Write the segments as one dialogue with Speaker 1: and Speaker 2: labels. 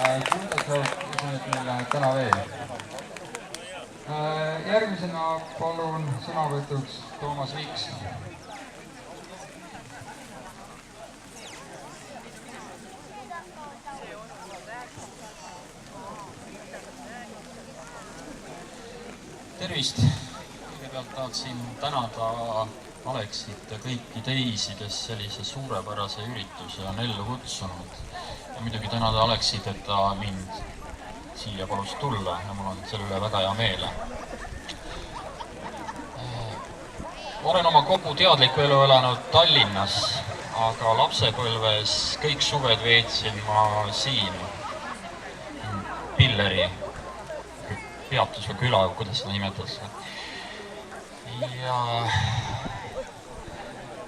Speaker 1: kuulajad meile täna veel. Järgmisena palun sõnavõtuks Toomas Viks.
Speaker 2: Tervist! Kõigepealt tahaksin tänada Aleksit ja kõiki teisi, kes sellise suurepärase ürituse on ellu kutsunud. Ja muidugi tänada Aleksit, et ta mind siia palus tulla ja mul on selle üle väga hea meel. Olen oma kogu teadliku elu elanud Tallinnas, aga lapsepõlves kõik suved veetsin ma siin Pilleri peatus või küla, kuidas seda nimetatakse. Ja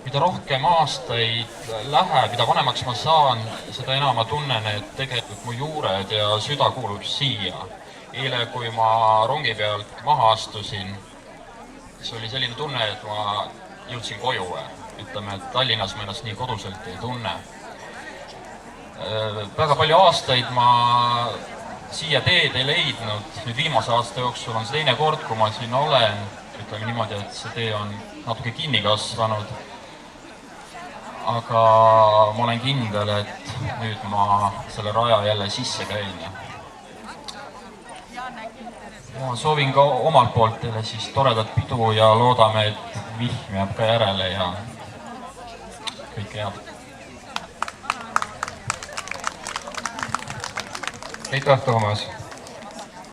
Speaker 2: mida rohkem aastaid läheb, mida vanemaks ma saan, seda enam ma tunnen, et tegelikult mu juured ja süda kuulub siia. Eile, kui ma rongi pealt maha astusin, siis oli selline tunne, et ma jõudsin koju. Ütleme, et Tallinnas ma ennast nii koduselt ei tunne. Väga palju aastaid ma siia teed ei leidnud. Nüüd viimase aasta jooksul on see teine kord, kui ma siin olen. Ütleme niimoodi, et see tee on natuke kinni kasvanud. Aga ma olen kindel, et nüüd ma selle raja jälle sisse käin. Ma soovin ka omalt poolt teile siis toredat pidu ja loodame, et vihm jääb ka järele ja kõike head.
Speaker 1: Aitäh, Toomas!